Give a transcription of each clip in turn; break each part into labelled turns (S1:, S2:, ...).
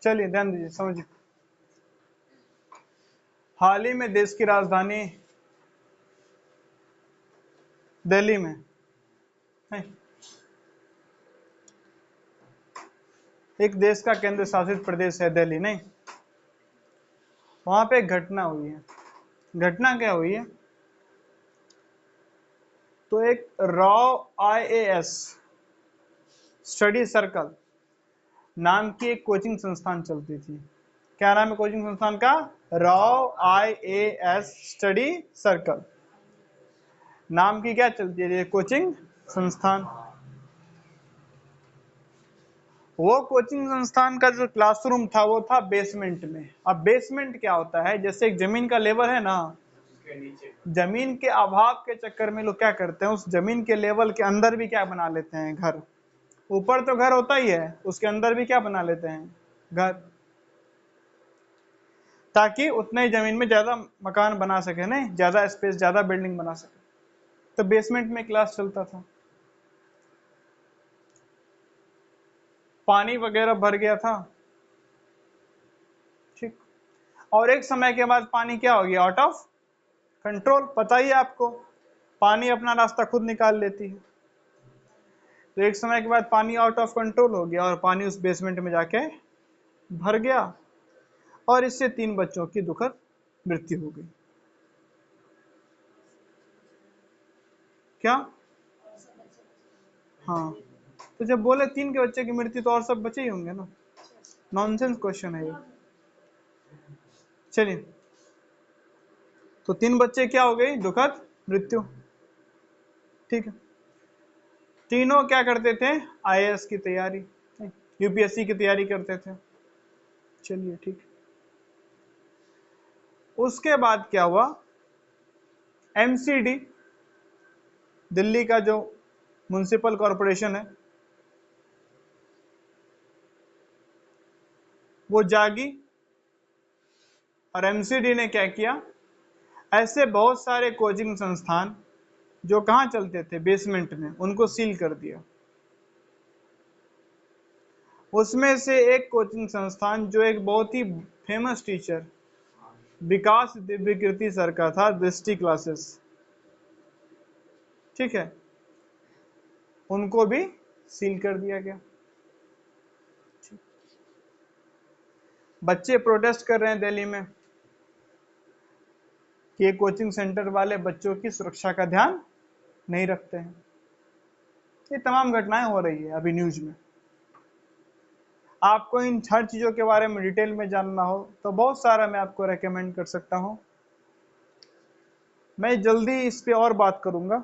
S1: चलिए ध्यान दीजिए, समझिए। हाल ही में देश की राजधानी दिल्ली में है, एक देश का केंद्र शासित प्रदेश है दिल्ली, नहीं? वहां पे एक घटना हुई है। घटना क्या हुई है? तो एक रॉ IAS स्टडी सर्कल नाम की एक कोचिंग संस्थान चलती थी। क्या नाम है कोचिंग संस्थान का? रॉ IAS स्टडी सर्कल नाम की क्या चलती है कोचिंग संस्थान। वो कोचिंग संस्थान का जो क्लासरूम था वो था बेसमेंट में। अब बेसमेंट क्या होता है? जैसे एक जमीन का लेवल है ना, जमीन के अभाव के चक्कर में लोग क्या करते हैं, उस जमीन के लेवल के अंदर भी क्या बना लेते हैं, घर। ऊपर तो घर होता ही है, उसके अंदर भी क्या बना लेते हैं, घर, ताकि उतने ही जमीन में ज्यादा मकान बना सके, नहीं, ज्यादा स्पेस, ज्यादा बिल्डिंग बना सके। तो बेसमेंट में क्लास चलता था। पानी वगैरह भर गया था, ठीक। और एक समय के बाद पानी क्या हो गया, आउट ऑफ कंट्रोल। पता ही है आपको, पानी अपना रास्ता खुद निकाल लेती है। तो एक समय के बाद पानी आउट ऑफ कंट्रोल हो गया और पानी उस बेसमेंट में जाके भर गया और इससे 3 बच्चों की दुखद मृत्यु हो गई। क्या? हाँ, तो जब बोले 3 के बच्चे की मृत्यु तो और सब बचे ही होंगे ना। नॉनसेंस क्वेश्चन है ये। चलिए, तो 3 बच्चे क्या हो गई, दुखद मृत्यु, ठीक है। तीनों क्या करते थे, IAS की तैयारी, UPSC की तैयारी करते थे। चलिए, ठीक। उसके बाद क्या हुआ, MCD दिल्ली का जो म्युनिसिपल कॉरपोरेशन है वो जागी और MCD ने क्या किया, ऐसे बहुत सारे कोचिंग संस्थान जो कहाँ चलते थे, बेसमेंट में, उनको सील कर दिया। उसमें से एक कोचिंग संस्थान जो एक बहुत ही फेमस टीचर विकास दिव्यकीर्ति सर का था, दृष्टि क्लासेस, ठीक है, उनको भी सील कर दिया गया। बच्चे प्रोटेस्ट कर रहे हैं दिल्ली में कि ये कोचिंग सेंटर वाले बच्चों की सुरक्षा का ध्यान नहीं रखते हैं। ये तमाम घटनाएं हो रही है अभी न्यूज में। आपको इन हर चीजों के बारे में डिटेल में जानना हो तो बहुत सारा मैं आपको रेकमेंड कर सकता हूं। मैं जल्दी इस पे और बात करूंगा।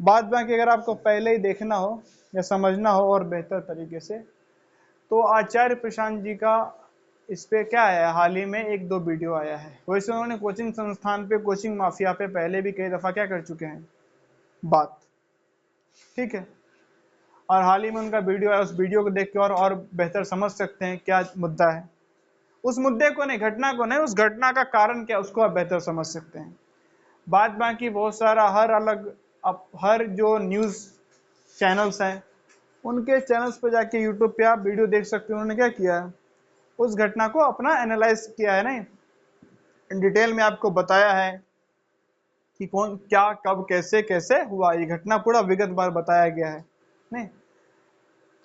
S1: बाद बाकी अगर आपको पहले ही देखना हो या समझना हो और बेहतर तरीके से, तो आचार्य प्रशांत जी का इस पे क्या है, हाल ही में 1-2 वीडियो आया है। वैसे उन्होंने कोचिंग संस्थान पे, कोचिंग माफिया पे पहले भी कई दफा क्या कर चुके हैं, बात, ठीक है। और हाल ही में उनका वीडियो है, उस वीडियो को देख के और बेहतर समझ सकते हैं क्या मुद्दा है। उस मुद्दे को नहीं, घटना को नहीं, उस घटना का कारण क्या, उसको आप बेहतर समझ सकते हैं। बाद बाकी बहुत सारा हर अलग, अब हर जो न्यूज़ चैनल्स हैं उनके चैनल्स पर जाके यूट्यूब पे आप वीडियो देख सकते हो, उन्होंने क्या किया है, उस घटना को अपना एनालाइज किया है, नहीं, डिटेल में आपको बताया है कि कौन क्या कब कैसे कैसे हुआ। ये घटना पूरा विगत बार बताया गया है, नहीं।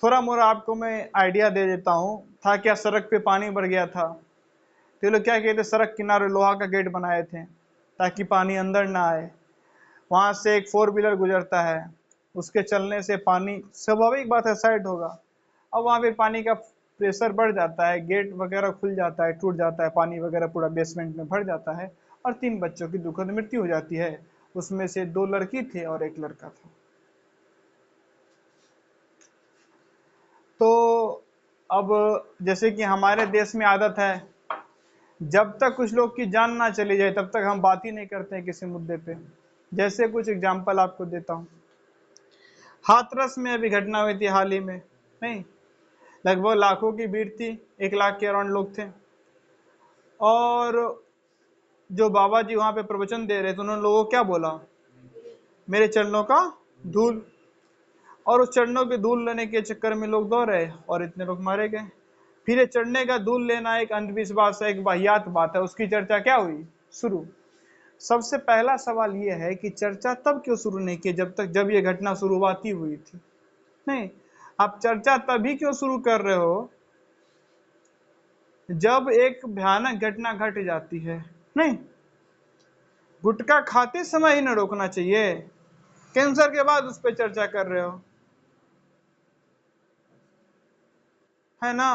S1: थोड़ा मोड़ा आपको मैं आइडिया दे देता हूँ। था क्या, सड़क पे पानी भर गया था, तो ये लोग क्या कहते, सड़क किनारे लोहा का गेट बनाए थे ताकि पानी अंदर ना आए। वहां से एक 4 व्हीलर गुजरता है, उसके चलने से पानी, स्वाभाविक बात है, साइड होगा। अब वहां पे पानी का प्रेशर बढ़ जाता है, गेट वगैरह खुल जाता है, टूट जाता है, पानी वगैरह पूरा बेसमेंट में भर जाता है और 3 बच्चों की दुखद मृत्यु हो जाती है। उसमें से 2 लड़की थे और 1 लड़का था। तो अब जैसे कि हमारे देश में आदत है, जब तक कुछ लोग की जान ना चली जाए तब तक हम बात ही नहीं करते हैं किसी मुद्दे पे। जैसे कुछ एग्जांपल आपको देता हूँ। हाथरस में अभी घटना हुई थी हाल ही में, नहीं, लगभग लाखों की भीड़ थी, 1 लाख के अराउंड लोग थे। और जो बाबा जी वहां पे प्रवचन दे रहे थे, उन्होंने लोगों को क्या बोला, मेरे चरणों का धूल। और उस चरणों के धूल लेने के चक्कर में लोग दौड़ रहे और इतने लोग मारे गए। फिर ये चढ़ने का दूध लेना एक अंधविश्वास है, एक वाहियात बात है, उसकी चर्चा क्या हुई शुरू। सबसे पहला सवाल ये है कि चर्चा तब क्यों शुरू नहीं की जब ये घटना शुरुआती हुई थी। नहीं, आप चर्चा तभी क्यों शुरू कर रहे हो जब एक भयानक घटना घट जाती है। नहीं, गुटखा खाते समय ही न रोकना चाहिए, कैंसर के बाद उस पर चर्चा कर रहे हो, है ना।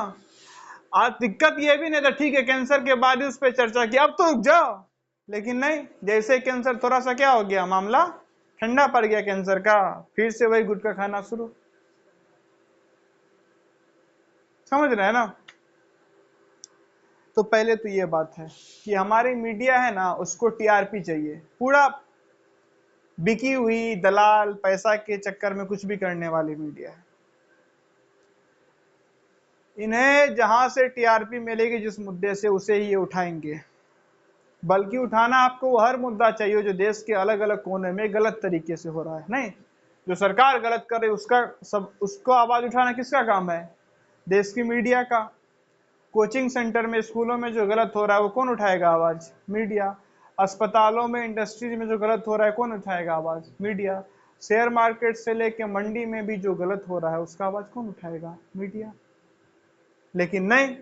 S1: आज दिक्कत ये भी नहीं था, ठीक है कैंसर के बाद ही उस पर चर्चा की, अब तो रुक जाओ। लेकिन नहीं, जैसे कैंसर थोड़ा सा क्या हो गया, मामला ठंडा पड़ गया कैंसर का, फिर से वही गुटखा खाना शुरू। समझ रहे हैं ना। तो पहले तो ये बात है कि हमारी मीडिया है ना, उसको टीआरपी चाहिए, पूरा बिकी हुई दलाल पैसा के चक्कर में कुछ भी करने वाली मीडिया है। इन्हें जहां से टीआरपी मिलेगी जिस मुद्दे से, उसे ही ये उठाएंगे। बल्कि उठाना आपको हर मुद्दा चाहिए जो देश के अलग अलग कोने में गलत तरीके से हो रहा है। नहीं, जो सरकार गलत कर रही है उसका सब, उसको आवाज उठाना किसका काम है, देश की मीडिया का। कोचिंग सेंटर में, स्कूलों में जो गलत हो रहा है वो कौन उठाएगा आवाज, मीडिया। अस्पतालों में, इंडस्ट्रीज में जो गलत हो रहा है कौन उठाएगा आवाज, मीडिया। शेयर मार्केट से लेके मंडी में भी जो गलत हो रहा है उसका आवाज कौन उठाएगा, मीडिया। लेकिन नहीं,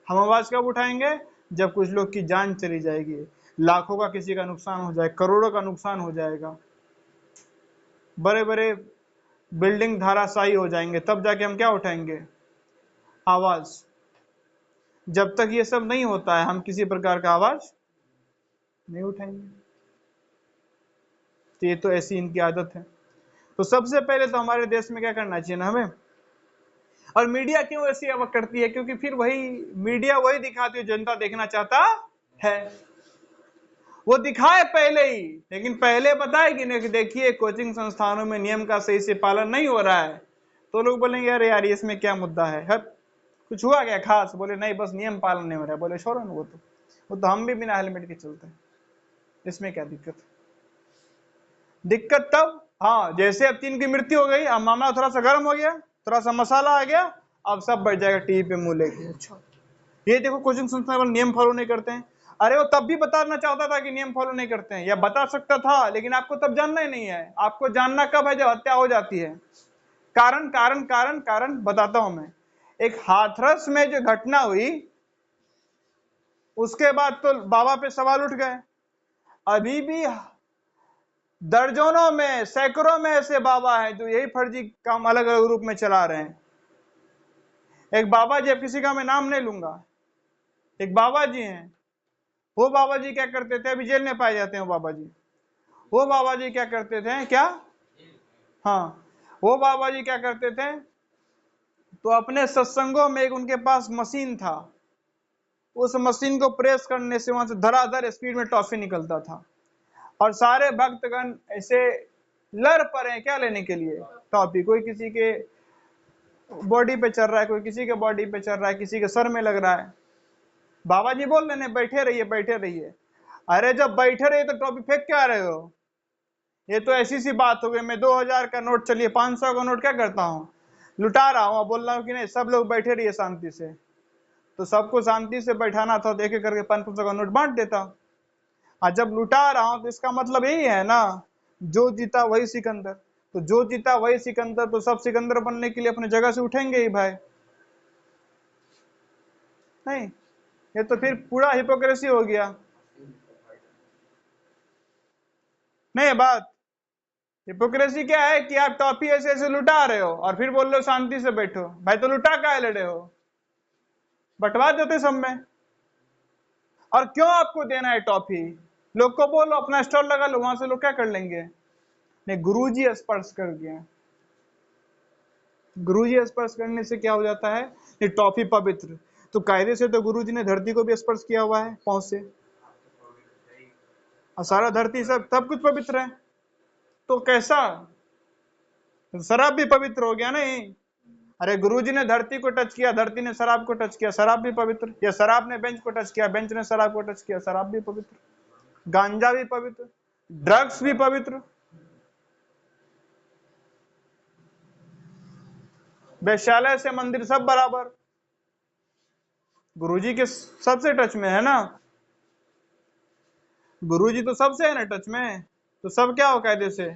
S1: हम आवाज कब उठाएंगे, जब कुछ लोग की जान चली जाएगी, लाखों का किसी का नुकसान हो जाए, करोड़ों का नुकसान हो जाएगा, बड़े बड़े बिल्डिंग धाराशायी हो जाएंगे, तब जाके हम क्या उठाएंगे आवाज। जब तक ये सब नहीं होता है हम किसी प्रकार का आवाज नहीं उठाएंगे। तो ये तो ऐसी इनकी आदत है। तो सबसे पहले तो हमारे देश में क्या करना चाहिए ना हमें। और मीडिया क्यों ऐसी आवक करती है, क्योंकि फिर वही मीडिया वही दिखाती है जनता देखना चाहता है। वो दिखाए पहले ही, लेकिन पहले बताएगी ना कि देखिए कोचिंग संस्थानों में नियम का सही से पालन नहीं हो रहा है, तो लोग बोलेंगे अरे यार इसमें क्या मुद्दा है, कुछ हुआ क्या खास, बोले नहीं बस नियम पालन नहीं हो रहा है, बोले छोड़ो ना, वो तो हम भी बिना हेलमेट के चलते हैं, इसमें क्या दिक्कत। दिक्कत तब, हाँ जैसे अब 3 की मृत्यु हो गई, अब मामला थोड़ा सा गर्म हो गया, थोड़ा सा मसाला आ गया, अब सब बैठ जाएगा टीवी पे मुंह लेके, अच्छा ये देखो कोचिंग संस्थान वाले नियम फॉलो नहीं करते हैं। अरे वो तब भी बताना चाहता था कि नियम फॉलो नहीं करते हैं, या बता सकता था, लेकिन आपको तब जानना ही नहीं है। आपको जानना कब है, जब हत्या हो जाती है। कारण कारण कारण कारण बताता हूं मैं। एक हाथरस में जो घटना हुई, उसके बाद तो बाबा पे सवाल उठ गए। अभी भी दर्जनों में, सैकड़ों में ऐसे बाबा हैं जो यही फर्जी काम अलग अलग रूप में चला रहे हैं। एक बाबा जी, अब किसी का मैं नाम नहीं लूंगा, एक बाबा जी हैं, वो बाबा जी क्या करते थे, अभी जेल में पाए जाते हैं वो बाबा जी। वो बाबा जी क्या करते थे, क्या, हाँ वो बाबा जी क्या करते थे, तो अपने सत्संगों में एक उनके पास मशीन था, उस मशीन को प्रेस करने से वहां से धड़ाधड़ स्पीड में टॉफी निकलता था, और सारे भक्तगण ऐसे लड़ पड़े क्या लेने के लिए, टॉफी। कोई किसी के बॉडी पे चल रहा है, कोई किसी के बॉडी पे चल रहा है, किसी के सर में लग रहा है। बाबा जी बोल रहे हैं बैठे रहिए बैठे रहिए। अरे जब बैठे रहिए तो टॉफी फेंक क्या रहे हो, ये तो ऐसी सी बात हो गई। मैं 2000 का नोट, चलिए 500 का नोट क्या करता हूँ, लुटा रहा हूँ, बोल रहा हूँ कि नहीं सब लोग बैठे रहिए शांति से। तो सबको शांति से बैठाना था तो एक एक करके 500 का नोट बांट देता। और जब लुटा रहा हूँ तो इसका मतलब यही है ना, जो जीता वही सिकंदर। तो जो जीता वही सिकंदर, तो सब सिकंदर बनने के लिए अपने जगह से उठेंगे ही भाई। नहीं, ये तो फिर पूरा हिपोक्रेसी हो गया। नहीं, बात हिपोक्रेसी क्या है कि आप टॉफी ऐसे ऐसे लुटा रहे हो और फिर बोल रहे हो शांति से बैठो। भाई तो लुटा काहे ले रहे हो, बंटवा देते सब में। और क्यों आपको देना है टॉफी, लोग को बोलो अपना स्टॉल लगा लो, वहां से लोग क्या कर लेंगे। नहीं, गुरुजी स्पर्श कर गए, गुरुजी स्पर्श करने से क्या हो जाता है, ये टॉफी पवित्र। तो कायदे से तो गुरुजी ने धरती को भी स्पर्श किया हुआ है पांव से, और सारा धरती सब कुछ पवित्र है। तो कैसा, शराब भी पवित्र हो गया नहीं। अरे गुरुजी ने धरती को टच किया, धरती ने शराब को टच किया, शराब भी पवित्र। या शराब ने बेंच को टच किया, बेंच ने शराब को टच किया, शराब भी पवित्र। गांजा भी पवित्र, ड्रग्स भी पवित्र, वैश्यालय से मंदिर सब बराबर। गुरुजी के सबसे टच में है ना, गुरुजी तो सबसे है ना टच में, तो सब क्या हो कायदे से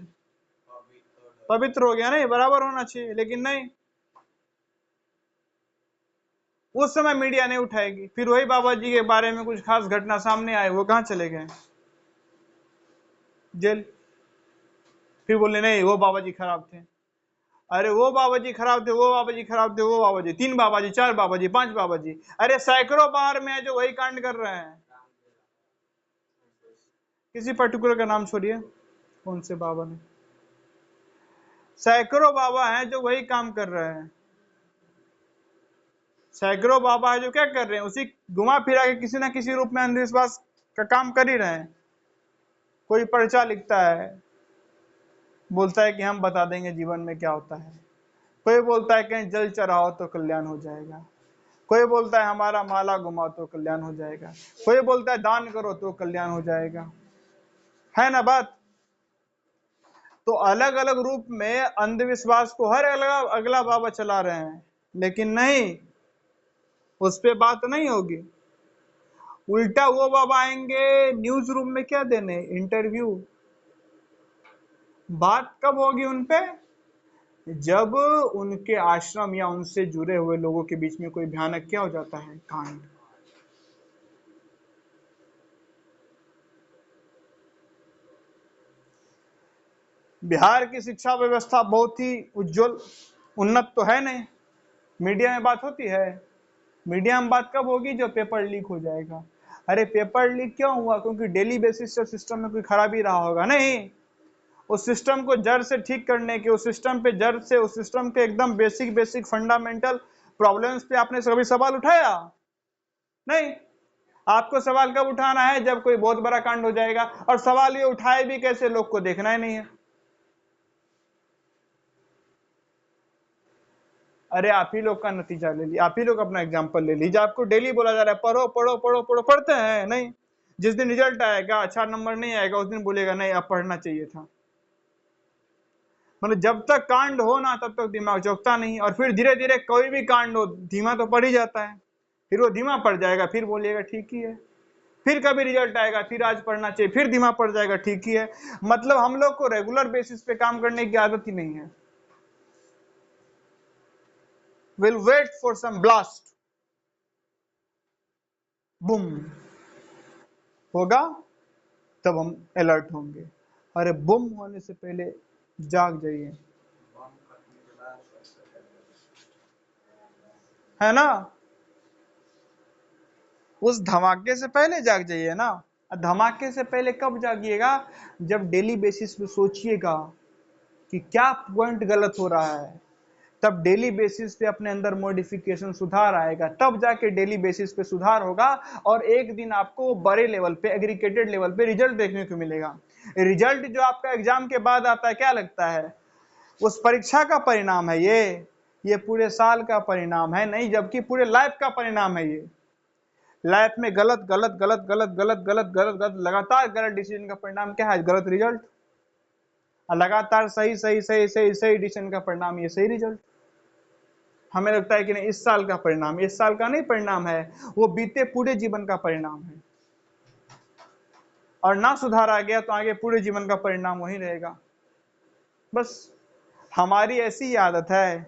S1: पवित्र हो गया, नहीं बराबर होना चाहिए, लेकिन नहीं, उस समय मीडिया नहीं उठाएगी। फिर वही बाबा जी के बारे में कुछ खास घटना सामने आए, वो कहाँ चले गए, जेल। फिर बोले नहीं वो बाबा जी खराब थे, अरे वो बाबा जी खराब थे, वो बाबा जी खराब थे, वो बाबा जी, 3 बाबा जी, 4 बाबा जी, 5 बाबा जी, अरे सैकड़ों बार में है जो वही कांड कर रहे हैं। किसी पर्टिकुलर का नाम छोड़िए, कौन से बाबा ने, सैकड़ों बाबा हैं जो वही काम कर रहे हैं, सैकड़ों बाबा है जो क्या कर रहे हैं, उसी घुमा फिरा के किसी ना किसी रूप में अंधविश्वास का काम कर ही रहे हैं। कोई पर्चा लिखता है, बोलता है कि हम बता देंगे जीवन में क्या होता है, कोई बोलता है कहीं जल चढ़ाओ तो कल्याण हो जाएगा, कोई बोलता है हमारा माला घुमाओ तो कल्याण हो जाएगा, कोई बोलता है दान करो तो कल्याण हो जाएगा, है ना बात। तो अलग अलग रूप में अंधविश्वास को हर अलग अगला बाबा चला रहे हैं, लेकिन नहीं, उस पे बात नहीं होगी। उल्टा वो बाबा आएंगे न्यूज रूम में क्या देने, इंटरव्यू। बात कब होगी उनपे, जब उनके आश्रम या उनसे जुड़े हुए लोगों के बीच में कोई भयानक क्या हो जाता है, कांड। बिहार की शिक्षा व्यवस्था बहुत ही उज्जवल उन्नत तो है नहीं, मीडिया में बात होती है, मीडिया में बात कब होगी, जो पेपर लीक हो जाएगा। अरे पेपर लीक क्यों हुआ, क्योंकि डेली बेसिस से सिस्टम में कोई खराबी रहा होगा, नहीं, उस सिस्टम को जड़ से ठीक करने के, उस सिस्टम पे जड़ से, उस सिस्टम के एकदम बेसिक बेसिक फंडामेंटल प्रॉब्लम्स पे आपने कभी सवाल उठाया, नहीं। आपको सवाल कब उठाना है, जब कोई बहुत बड़ा कांड हो जाएगा, और सवाल ये उठाए भी कैसे, लोग को देखना ही नहीं है। अरे आप ही लोग का नतीजा ले लीजिए, आप ही लोग अपना एग्जाम्पल ले लीजिए, आपको डेली बोला जा रहा है पढ़ो पढ़ो पढ़ो पढ़ो, पढ़ते हैं नहीं, जिस दिन रिजल्ट आएगा, अच्छा नंबर नहीं आएगा, उस दिन बोलेगा नहीं अब पढ़ना चाहिए था। मतलब जब तक कांड हो ना तब तक दिमाग चौकता नहीं, और फिर धीरे धीरे कोई भी कांड हो धीमा तो पड़ ही जाता है, फिर वो धीमा पड़ जाएगा, फिर बोलिएगा ठीक ही है, फिर कभी रिजल्ट आएगा, फिर आज पढ़ना चाहिए, फिर धीमा पड़ जाएगा, ठीक ही है। मतलब हम लोग को रेगुलर बेसिस पे काम करने की आदत ही नहीं है। Will wait for some blast, boom होगा तब हम अलर्ट होंगे। अरे बूम होने से पहले जाग जाइए, है ना, उस धमाके से पहले जाग जाइए ना। धमाके से पहले कब जागिएगा, जब डेली बेसिस पे सोचिएगा कि क्या पॉइंट गलत हो रहा है, तब डेली बेसिस पे अपने अंदर मॉडिफिकेशन सुधार आएगा, तब जाके डेली बेसिस पे सुधार होगा, और एक दिन आपको बड़े लेवल पे, एग्रीगेटेड लेवल पे रिजल्ट देखने को मिलेगा। रिजल्ट जो आपका एग्जाम के बाद आता है, क्या लगता है, उस परीक्षा का परिणाम है ये पूरे साल का परिणाम है नहीं, जबकि पूरे लाइफ का परिणाम है ये। लाइफ में गलत गलत गलत गलत गलत गलत गलत गलत लगातार गलत डिसीजन का परिणाम क्या है, गलत रिजल्ट। लगातार सही सही सही सही सही डिसीजन का परिणाम ये सही रिजल्ट। हमें लगता है कि नहीं इस साल का परिणाम, इस साल का नहीं परिणाम है, वो बीते पूरे जीवन का परिणाम है, और ना सुधार आ गया तो आगे पूरे जीवन का परिणाम वही रहेगा। बस हमारी ऐसी आदत है,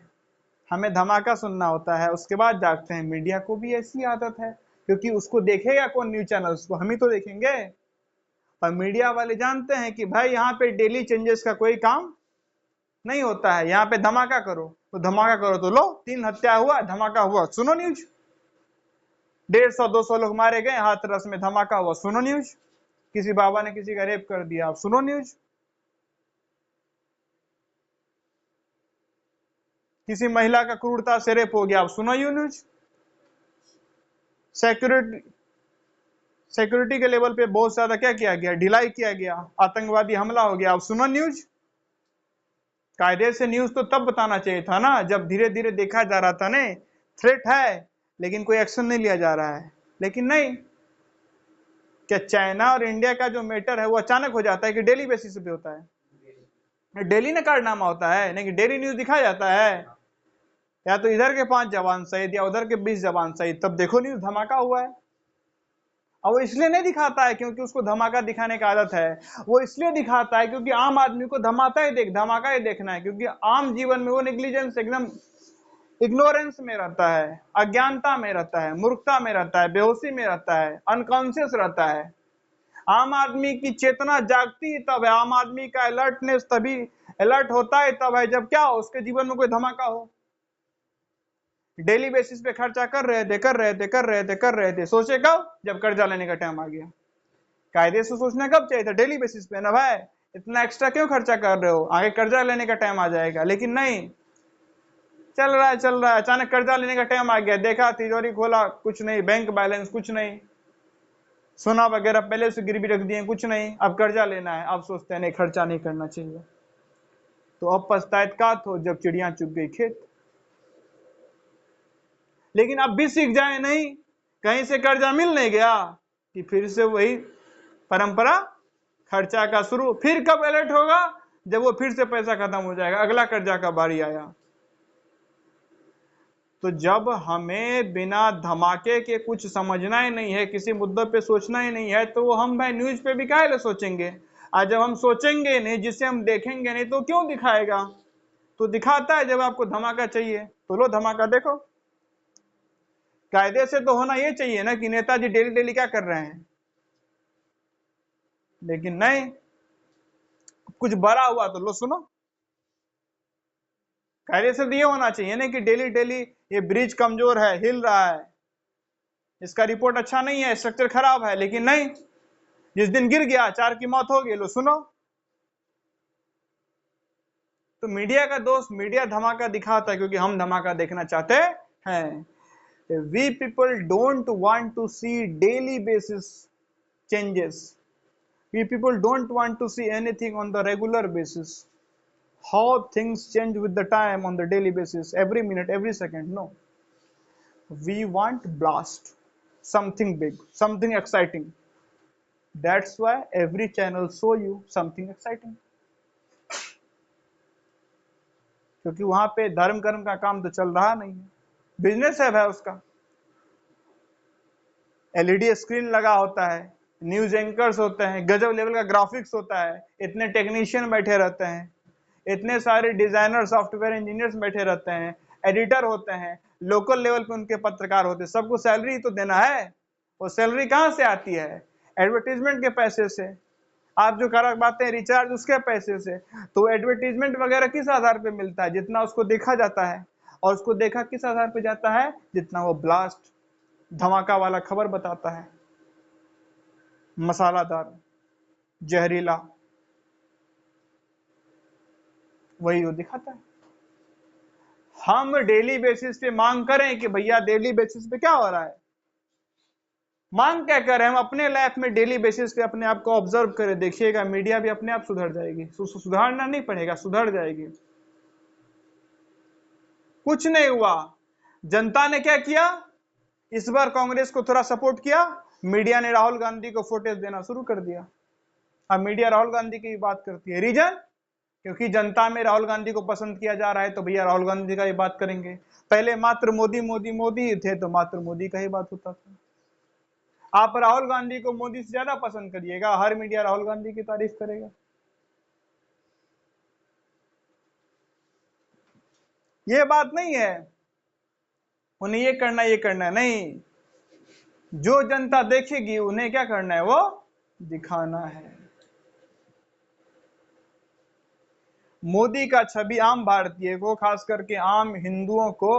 S1: हमें धमाका सुनना होता है उसके बाद जागते हैं। मीडिया को भी ऐसी आदत है, क्योंकि उसको देखेगा कौन, न्यूज चैनल, उसको हम ही तो देखेंगे। और मीडिया वाले जानते हैं कि भाई यहाँ पे डेली चेंजेस का कोई काम नहीं होता है, यहाँ पे धमाका करो तो धमाका करो, तो लो 3 हत्या हुआ, धमाका हुआ, सुनो न्यूज, 150-200 लोग मारे गए, हाथरस में धमाका हुआ, सुनो न्यूज, किसी बाबा ने किसी का रेप कर दिया, आप सुनो न्यूज, किसी महिला का क्रूरता से रेप हो गया, आप सुनो यू न्यूज, सिक्योरिटी सिक्योरिटी के लेवल पे बहुत ज्यादा क्या किया गया, ढिलाई किया गया, आतंकवादी हमला हो गया, आप सुनो न्यूज। कायदे से न्यूज तो तब बताना चाहिए था ना, जब धीरे धीरे देखा जा रहा था, नहीं थ्रेट है लेकिन कोई एक्शन नहीं लिया जा रहा है, लेकिन नहीं। क्या चाइना और इंडिया का जो मैटर है वो अचानक हो जाता है कि डेली बेसिस पे होता है, डेली ना कारनामा होता है, नहीं डेली न्यूज दिखाया जाता है, या तो इधर के 5 जवान शहीद या उधर के 20 जवान शहीद, तब देखो नहीं धमाका हुआ है। और वो इसलिए नहीं दिखाता है क्योंकि उसको धमाका दिखाने का आदत है, वो इसलिए दिखाता है क्योंकि आम आदमी को धमाका ही देखना है, क्योंकि आम जीवन में वो नेग्लिजेंस, एकदम इग्नोरेंस में रहता है, अज्ञानता में रहता है, मूर्खता में रहता है, बेहोशी में रहता है, अनकॉन्शियस रहता है। आम आदमी की चेतना जागती ही तब है, आम आदमी का अलर्टनेस तभी अलर्ट होता है तब है जब क्या हो, उसके जीवन में कोई धमाका हो। डेली बेसिस पे खर्चा कर रहे थे, सोचे कब, जब कर्जा लेने का टाइम आ गया। कायदे से सोचना कब चाहिए था, डेली बेसिस पे ना भाई, इतना एक्स्ट्रा क्यों खर्चा कर रहे हो, आगे कर्जा लेने का टाइम आ जाएगा। लेकिन नहीं, चल रहा है, अचानक कर्जा लेने का टाइम आ गया, देखा तिजोरी खोला, कुछ नहीं, बैंक बैलेंस कुछ नहीं, सोना वगैरह पहले से गिरवी रख दिए, कुछ नहीं, अब कर्जा लेना है, अब सोचते हैं नहीं खर्चा नहीं करना चाहिए। तो अब पछताएत का हो जब चिड़िया चुग गई खेत। लेकिन अब भी सीख जाए नहीं, कहीं से कर्जा मिल नहीं गया कि फिर से वही परंपरा खर्चा का शुरू। फिर कब अलर्ट होगा, जब वो फिर से पैसा खत्म हो जाएगा, अगला कर्जा का बारी आया। तो जब हमें बिना धमाके के कुछ समझना ही नहीं है, किसी मुद्दे पे सोचना ही नहीं है, तो हम भाई न्यूज पे भी काहे ले सोचेंगे। आज जब हम सोचेंगे नहीं, जिसे हम देखेंगे नहीं, तो क्यों दिखाएगा। तो दिखाता है जब आपको धमाका चाहिए, तो लो धमाका देखो। कायदे से तो होना ये चाहिए ना कि नेताजी डेली डेली क्या कर रहे हैं, लेकिन नहीं, कुछ बड़ा हुआ तो लो सुनो। कायदे से तो ये होना चाहिए ना कि डेली डेली ये ब्रिज कमजोर है, हिल रहा है, इसका रिपोर्ट अच्छा नहीं है, स्ट्रक्चर खराब है, लेकिन नहीं, जिस दिन गिर गया 4 की मौत हो गई, लो सुनो। तो मीडिया का दोस्त, मीडिया धमाका दिखाता है क्योंकि हम धमाका देखना चाहते हैं। We people don't want to see daily basis changes. We people don't want to see anything on the regular basis. How things change with the time on the daily basis, every minute, every second. No. We want blast, something big, something exciting. That's why every channel show you something exciting. क्योंकि वहां पे धर्म कर्म का काम तो चल रहा नहीं है, बिजनेस है भाई उसका। एलईडी स्क्रीन लगा होता है, न्यूज एंकर्स होते हैं, गजब लेवल का ग्राफिक्स होता है, इतने टेक्नीशियन बैठे रहते हैं, इतने सारे डिजाइनर सॉफ्टवेयर इंजीनियर्स बैठे रहते हैं, एडिटर होते हैं, लोकल लेवल पे उनके पत्रकार होते हैं, सबको सैलरी तो देना है। वो सैलरी कहाँ से आती है, एडवर्टीजमेंट के पैसे से। आप जो कर पाते हैं रिचार्ज, उसके पैसे से। तो एडवर्टीजमेंट वगैरह किस आधार पे मिलता है, जितना उसको देखा जाता है, और उसको देखा किस आधार पे जाता है, जितना वो ब्लास्ट धमाका वाला खबर बताता है, मसालादार, जहरीला, वही वो दिखाता है। हम डेली बेसिस पे मांग करें कि भैया डेली बेसिस पे क्या हो रहा है, मांग क्या करें, हम अपने लाइफ में डेली बेसिस पे अपने आप को ऑब्जर्व करें, देखिएगा मीडिया भी अपने आप सुधर जाएगी। सुधारना नहीं पड़ेगा, सुधर जाएगी। कुछ नहीं हुआ, जनता ने क्या किया, इस बार कांग्रेस को थोड़ा सपोर्ट किया, मीडिया ने राहुल गांधी को फुटेज देना शुरू कर दिया। अब मीडिया राहुल गांधी की बात करती है, रीजन क्योंकि जनता में राहुल गांधी को पसंद किया जा रहा है, तो भैया राहुल गांधी का ही बात करेंगे। पहले मात्र मोदी मोदी मोदी थे, तो मात्र मोदी का ही बात होता था। आप राहुल गांधी को मोदी से ज्यादा पसंद करिएगा, हर मीडिया राहुल गांधी की तारीफ करेगा। ये बात नहीं है उन्हें ये करना है, नहीं, जो जनता देखेगी उन्हें क्या करना है, वो दिखाना है। मोदी का छवि आम भारतीय को, खास करके आम हिंदुओं को,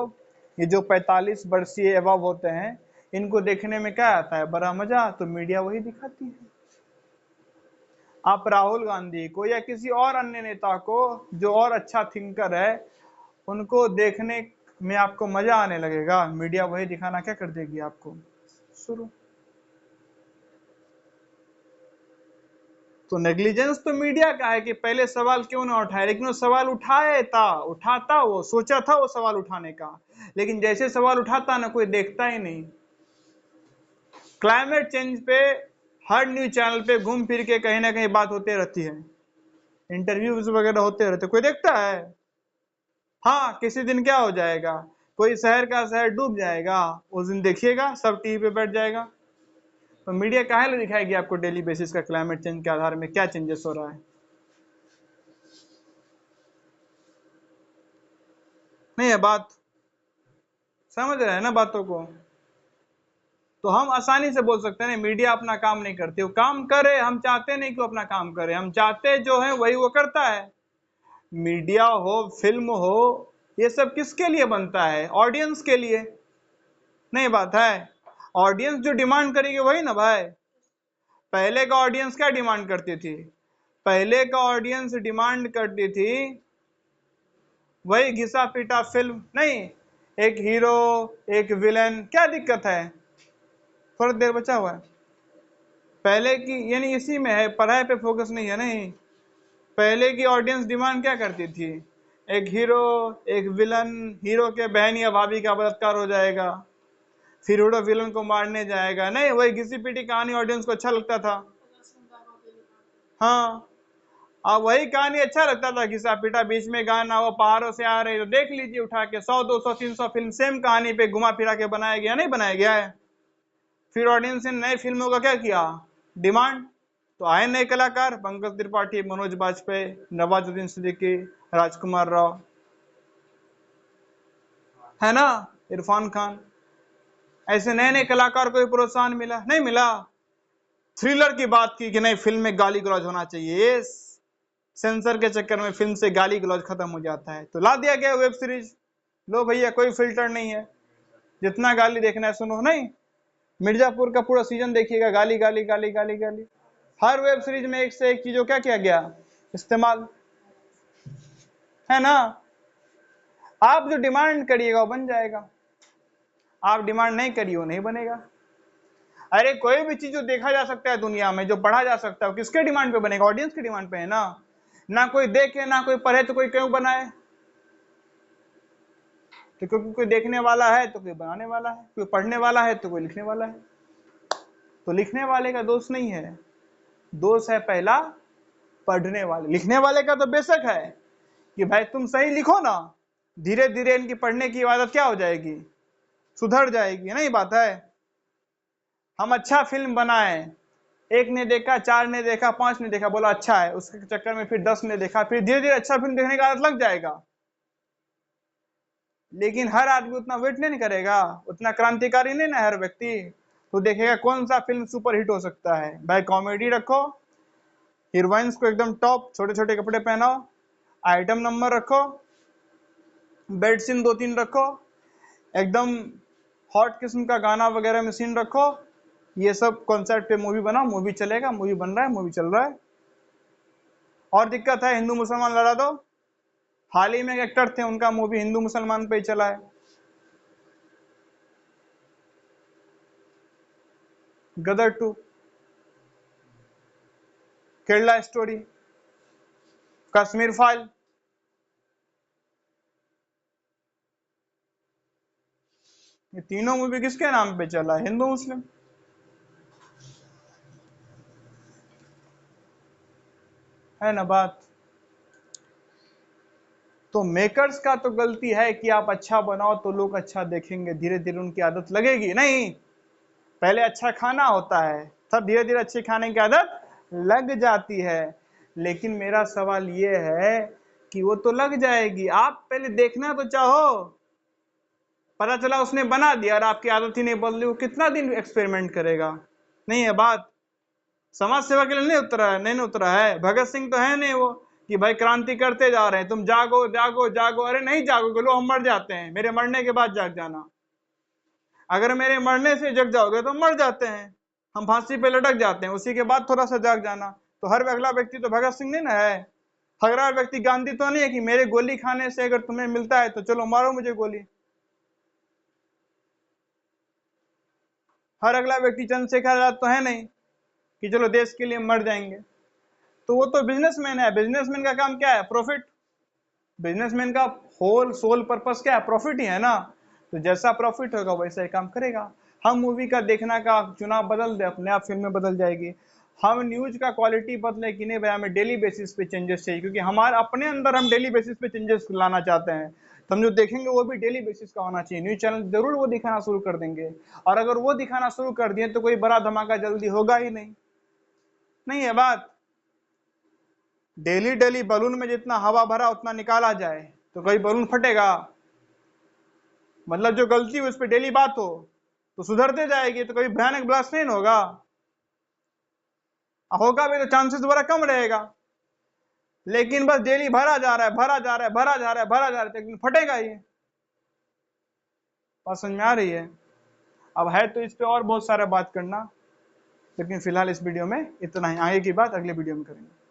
S1: ये जो 45 वर्षीय एवं होते हैं, इनको देखने में क्या आता है, बड़ा मजा, तो मीडिया वही दिखाती है। आप राहुल गांधी को या किसी और अन्य नेता को जो और अच्छा थिंकर है, उनको देखने में आपको मजा आने लगेगा, मीडिया वही दिखाना क्या कर देगी आपको, शुरू। तो नेग्लिजेंस तो मीडिया का है कि पहले सवाल क्यों ना उठाए, लेकिन वो सवाल उठाता, वो सोचा था वो सवाल उठाने का, लेकिन जैसे सवाल उठाता ना, कोई देखता ही नहीं। क्लाइमेट चेंज पे हर न्यूज चैनल पे घूम फिर के कहीं ना कहीं बात होते रहती है, इंटरव्यूज वगैरह होते रहते, कोई देखता है। हाँ, किसी दिन क्या हो जाएगा, कोई शहर का शहर डूब जाएगा, उस दिन देखिएगा सब टीवी पे बैठ जाएगा। तो मीडिया काहे लिए दिखाएगी आपको डेली बेसिस का क्लाइमेट चेंज के आधार में क्या चेंजेस हो रहा है? नहीं है बात, समझ रहे हैं ना बातों को? तो हम आसानी से बोल सकते हैं ना मीडिया अपना काम नहीं करती, वो काम करे, हम चाहते नहीं कि वो अपना काम करे, हम चाहते जो है वही वो करता है। मीडिया हो, फिल्म हो, ये सब किसके लिए बनता है? ऑडियंस के लिए। नहीं बात है, ऑडियंस जो डिमांड करेगी वही ना भाई। पहले का ऑडियंस क्या डिमांड करती थी? पहले का ऑडियंस डिमांड करती थी वही घिसा पीटा फिल्म, नहीं एक हीरो एक विलन, क्या दिक्कत है? थोड़ा देर बचा हुआ है। पहले की यानी इसी में है, पढ़ाई पे फोकस नहीं है। नहीं, पहले की ऑडियंस डिमांड क्या करती थी? एक हीरो एक विलन, हीरो के बहन या भाभी का बलात्कार हो जाएगा, फिर हीरो विलन को मारने जाएगा, नहीं वही घिसी पीटी कहानी ऑडियंस को अच्छा लगता था। हाँ, अब वही कहानी अच्छा लगता था, घिसा पीटा, बीच में गाना, वो पहाड़ों से आ रहे तो देख लीजिए उठा के 100 200 300 फिल्म सेम कहानी पे घुमा फिरा के बनाया गया, नहीं बनाया गया है? फिर ऑडियंस ने नए फिल्मों का क्या किया? डिमांड। तो आए नए कलाकार, पंकज त्रिपाठी, मनोज बाजपेयी, नवाजुद्दीन सिद्दीकी, राजकुमार राव, है ना, इरफान खान, ऐसे नए नए कलाकार को भी प्रोत्साहन मिला, नहीं मिला? थ्रिलर की बात की कि नहीं फिल्म में गाली गलौज होना चाहिए, ये सेंसर के चक्कर में फिल्म से गाली गलौज खत्म हो जाता है, तो ला दिया गया वेब सीरीज। लो भैया कोई फिल्टर नहीं है, जितना गाली देखना है सुनो। नहीं, मिर्जापुर का पूरा सीजन देखिएगा, गाली गाली गाली गाली गाली। हर वेब सीरीज में एक से एक चीजों क्या किया गया, इस्तेमाल, है ना? आप जो डिमांड करिएगा वो बन जाएगा, आप डिमांड नहीं करिए वो नहीं बनेगा। अरे कोई भी चीज जो देखा जा सकता है दुनिया में, जो पढ़ा जा सकता है, किसके डिमांड पे बनेगा? ऑडियंस की डिमांड पे है ना। ना कोई देखे ना कोई पढ़े तो कोई क्यों बनाए? तो क्योंकि कोई देखने वाला है तो कोई बनाने वाला है, कोई पढ़ने वाला है तो कोई लिखने वाला है। तो लिखने वाले का दोष नहीं है, दोष है पहला पढ़ने वाले। लिखने वाले का तो बेशक है कि भाई तुम सही लिखो ना, धीरे धीरे इनकी पढ़ने की आदत क्या हो जाएगी, सुधर जाएगी। नहीं बात है, हम अच्छा फिल्म बनाए, एक ने देखा, 4 ने देखा, 5 ने देखा, बोला अच्छा है, उसके चक्कर में फिर 10 ने देखा, फिर धीरे धीरे अच्छा फिल्म देखने का आदत लग जाएगा। लेकिन हर आदमी उतना वेट नहीं करेगा, उतना क्रांतिकारी नहीं ना हर व्यक्ति, तो देखेगा कौन सा फिल्म सुपर हिट हो सकता है। भाई कॉमेडी रखो, हीरोइंस को एकदम टॉप, छोटे छोटे कपड़े पहनाओ, आइटम नंबर रखो, बेड सीन 2-3 रखो, एकदम हॉट किस्म का गाना वगैरह में सीन रखो, ये सब कॉन्सेप्ट पे मूवी बनाओ, मूवी चलेगा, मूवी बन रहा है, मूवी चल रहा है। और दिक्कत है हिंदू मुसलमान लड़ा दो, हाल ही में एक एक्टर थे उनका मूवी हिंदू मुसलमान पे ही चला है, गदर 2, केरला स्टोरी, कश्मीर फाइल। ये तीनों मूवी किसके नाम पे चला है? हिंदू मुस्लिम, है ना बात? तो मेकर्स का तो गलती है कि आप अच्छा बनाओ तो लोग अच्छा देखेंगे, धीरे धीरे उनकी आदत लगेगी। नहीं, पहले अच्छा खाना होता है, तब धीरे धीरे अच्छे खाने की आदत लग जाती है। लेकिन मेरा सवाल ये है कि वो तो लग जाएगी, आप पहले देखना तो चाहो। पता चला उसने बना दिया और आपकी आदत ही नहीं बदली, वो कितना दिन एक्सपेरिमेंट करेगा? नहीं है बात? समाज सेवा के लिए नहीं उतरा है, नहीं उतरा है। भगत सिंह तो है नहीं वो कि भाई क्रांति करते जा रहे हैं, तुम जागो जागो जागो, अरे नहीं जागोगे, लो हम मर जाते हैं, मेरे मरने के बाद जाग जाना। अगर मेरे मरने से जग जाओगे तो मर जाते हैं, हम फांसी पे लटक जाते हैं, उसी के बाद थोड़ा सा जाग जाना। तो हर अगला व्यक्ति तो भगत सिंह नहीं ना है, अगला व्यक्ति गांधी तो नहीं है कि मेरे गोली खाने से अगर तुम्हें मिलता है तो चलो मारो मुझे गोली। हर अगला व्यक्ति चंद्रशेखर आजाद तो है नहीं कि चलो देश के लिए मर जाएंगे। तो वो तो बिजनेसमैन है, बिजनेसमैन का काम क्या है? प्रॉफिट। बिजनेसमैन का होल सोल पर्पस क्या है? प्रॉफिट ही है ना। तो जैसा प्रॉफिट होगा वैसा ही काम करेगा। हम मूवी का देखना का चुनाव बदल दे, अपने आप फिल्में बदल जाएगी। हम न्यूज का क्वालिटी बदले कि नहीं भाई, हमें डेली बेसिस पे चेंजेस चाहिए, क्योंकि हमारे अपने अंदर हम डेली बेसिस पे चेंजेस लाना चाहते हैं। तो हम जो देखेंगे वो भी डेली बेसिस का होना चाहिए। न्यूज चैनल जरूर वो दिखाना शुरू कर देंगे, और अगर वो दिखाना शुरू कर दिए तो कोई बड़ा धमाका जल्दी होगा ही नहीं। नहीं है बात। डेली डेली बलून में जितना हवा भरा उतना निकाला जाए तो कोई बलून फटेगा? मतलब जो गलती हुई उस पर डेली बात हो तो सुधरते जाएगी, तो कोई भयानक ब्लास्ट नहीं होगा। होगा भी तो चांसेस बड़ा कम रहेगा। लेकिन बस डेली भरा जा रहा है, भरा जा रहा है, भरा जा रहा है, भरा जा रहा है, लेकिन फटेगा ही। बात समझ में आ रही है? अब है तो इस पे और बहुत सारा बात करना, लेकिन फिलहाल इस वीडियो में इतना ही। आगे की बात अगले वीडियो में करेंगे।